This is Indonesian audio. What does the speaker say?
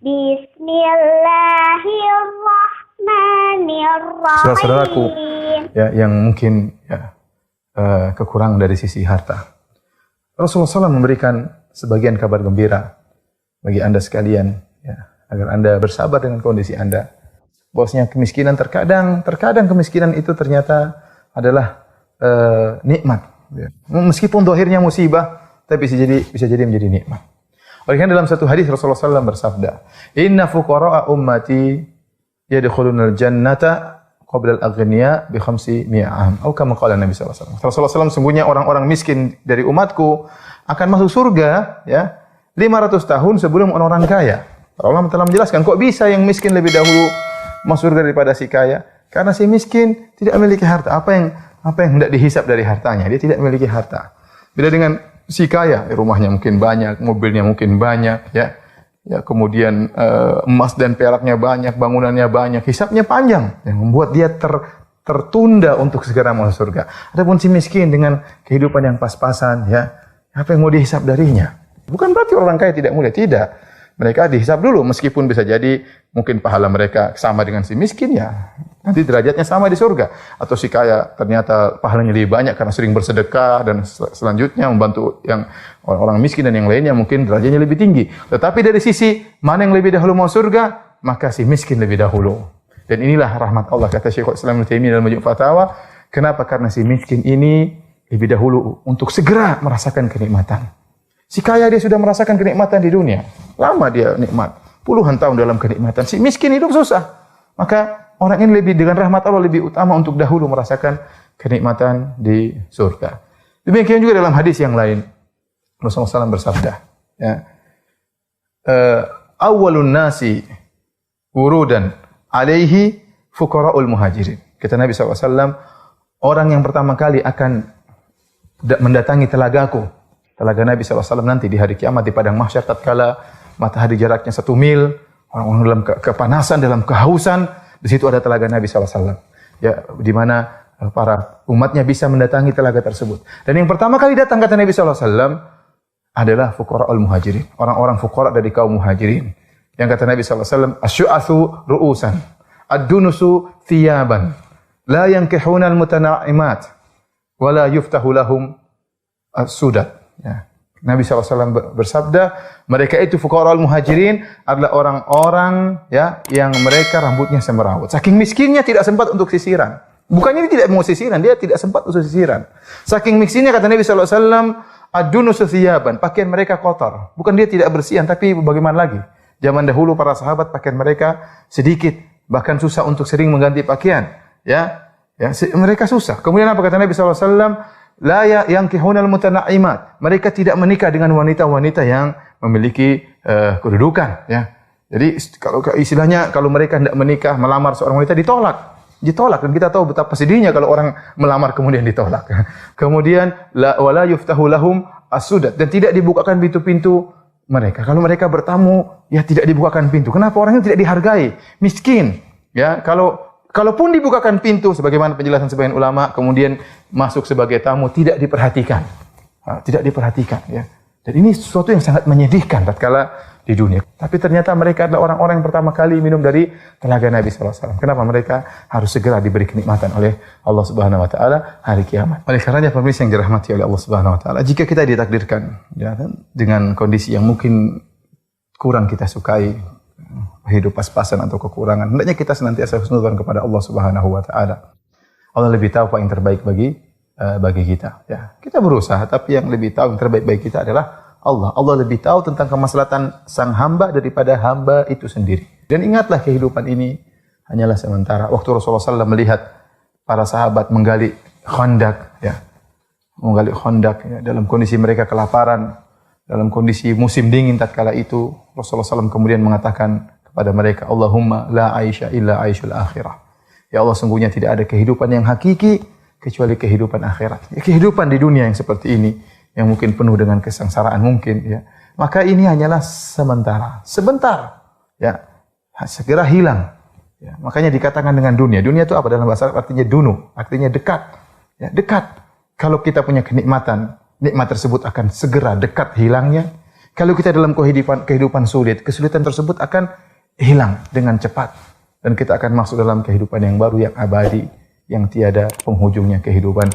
Bismillahirrahmanirrahim. Saudaraku, ya, yang mungkin ya, kekurangan dari sisi harta. Rasulullah SAW memberikan sebagian kabar gembira bagi Anda sekalian, ya, agar Anda bersabar dengan kondisi Anda. Bahwasanya kemiskinan terkadang kemiskinan itu ternyata adalah nikmat. Ya. Meskipun dohirnya musibah, tapi bisa jadi menjadi nikmat. Oleh karena dalam satu hadis Rasulullah SAW bersabda, Inna fuqara'a ummati yadkhulunal jannata qabla al-aghniya bi 500 am. Atau kama qala Nabi SAW. Rasulullah SAW sungguhnya orang-orang miskin dari umatku akan masuk surga ya 500 tahun sebelum orang kaya. Para ulama telah menjelaskan kok bisa yang miskin lebih dahulu masuk surga daripada si kaya? Karena si miskin tidak memiliki harta. Apa yang hendak dihisap dari hartanya? Dia tidak memiliki harta. Beda dengan si kaya, rumahnya mungkin banyak, mobilnya mungkin banyak, ya, kemudian emas dan peraknya banyak, bangunannya banyak, hisapnya panjang, yang membuat dia tertunda untuk segera masuk surga. Adapun si miskin dengan kehidupan yang pas-pasan, ya, apa yang mau dihisap darinya? Bukan berarti orang kaya tidak mulia, tidak. Mereka dihisap dulu, meskipun bisa jadi mungkin pahala mereka sama dengan si miskin, ya nanti derajatnya sama di surga. Atau si kaya ternyata pahalanya lebih banyak karena sering bersedekah dan selanjutnya membantu yang orang miskin dan yang lainnya mungkin derajatnya lebih tinggi. Tetapi dari sisi mana yang lebih dahulu mau surga, maka si miskin lebih dahulu. Dan inilah rahmat Allah, kata Syekhul Islam Ibnu Taimiyah dalam Majmu' Fatawa. Kenapa? Karena si miskin ini lebih dahulu untuk segera merasakan kenikmatan. Si kaya dia sudah merasakan kenikmatan di dunia. Lama dia nikmat. Puluhan tahun dalam kenikmatan. Si miskin hidup susah. Maka orang ini dengan rahmat Allah lebih utama untuk dahulu merasakan kenikmatan di surga. Demikian juga dalam hadis yang lain. Rasulullah SAW bersabda. Ya, awwalun nasi wurudan alaihi fuqara'ul muhajirin. Kata Nabi SAW, orang yang pertama kali akan mendatangi telagaku. Telaga Nabi SAW nanti di hari kiamat di padang mahsyar tatkala matahari jaraknya 1 mil, orang-orang dalam kepanasan, dalam kehausan, di situ ada telaga Nabi SAW. Ya, di mana para umatnya bisa mendatangi telaga tersebut. Dan yang pertama kali datang kata Nabi SAW adalah fuqara'ul muhajirin, orang-orang fuqara dari kaum muhajirin. Yang kata Nabi SAW, asy'atsu ru'usan, ad-dunusu thiyaban, la yankihuna al-mutanaimat, wa la yuftahu lahum as-sudat. Ya. Nabi SAW bersabda, mereka itu fuqara'ul muhajirin adalah orang-orang ya yang mereka rambutnya semrawut. Saking miskinnya tidak sempat untuk sisiran. Bukannya dia tidak mau sisiran, dia tidak sempat untuk sisiran. Saking miskinnya kata Nabi SAW, ad-dunusu thiyaban, pakaian mereka kotor. Bukan dia tidak bersihan, tapi bagaimana lagi? Zaman dahulu para sahabat pakaian mereka sedikit, bahkan susah untuk sering mengganti pakaian. Ya, mereka susah. Kemudian apa kata Nabi SAW? La yankihunal mutanaimat. Mereka tidak menikah dengan wanita-wanita yang memiliki kedudukan, ya. Jadi kalau istilahnya kalau mereka hendak menikah, melamar seorang wanita ditolak. Dan kita tahu betapa sedihnya kalau orang melamar kemudian ditolak. Kemudian wala yuftahu lahum as-sudat, dan tidak dibukakan pintu-pintu mereka. Kalau mereka bertamu, ya tidak dibukakan pintu. Kenapa? Orangnya tidak dihargai, miskin. Ya, kalaupun dibukakan pintu, sebagaimana penjelasan sebagian ulama, kemudian masuk sebagai tamu, tidak diperhatikan. Tidak diperhatikan. Ya. Dan ini sesuatu yang sangat menyedihkan tatkala di dunia. Tapi ternyata mereka adalah orang-orang yang pertama kali minum dari telaga Nabi SAW. Kenapa? Mereka harus segera diberi kenikmatan oleh Allah Subhanahu Wa Taala hari kiamat. Oleh karenanya pemirsa yang dirahmati oleh Allah Subhanahu Wa Taala, jika kita ditakdirkan ya, dengan kondisi yang mungkin kurang kita sukai, hidup pas-pasan atau kekurangan, hendaknya kita senantiasa husnudzon kepada Allah Subhanahu Wa Taala. Allah lebih tahu apa yang terbaik bagi kita. Ya, kita berusaha, tapi yang lebih tahu yang terbaik bagi kita adalah Allah. Allah lebih tahu tentang kemaslahatan sang hamba daripada hamba itu sendiri. Dan ingatlah kehidupan ini hanyalah sementara. Waktu Rasulullah SAW melihat para sahabat menggali khandak, ya, dalam kondisi mereka kelaparan, dalam kondisi musim dingin tatkala itu, Rasulullah SAW kemudian mengatakan kepada mereka, Allahumma la aisha illa aishul akhirah. Ya Allah, sungguhnya tidak ada kehidupan yang hakiki kecuali kehidupan akhirat. Ya, kehidupan di dunia yang seperti ini, yang mungkin penuh dengan kesengsaraan mungkin, ya. Maka ini hanyalah sementara, sebentar, ya, segera hilang. Ya, makanya dikatakan dengan dunia. Dunia itu apa dalam bahasa Arab? Artinya dunu, artinya dekat. Ya, dekat. Kalau kita punya kenikmatan, nikmat tersebut akan segera dekat hilangnya. Kalau kita dalam kehidupan sulit, kesulitan tersebut akan hilang dengan cepat. Dan kita akan masuk dalam kehidupan yang baru, yang abadi, yang tiada penghujungnya kehidupan.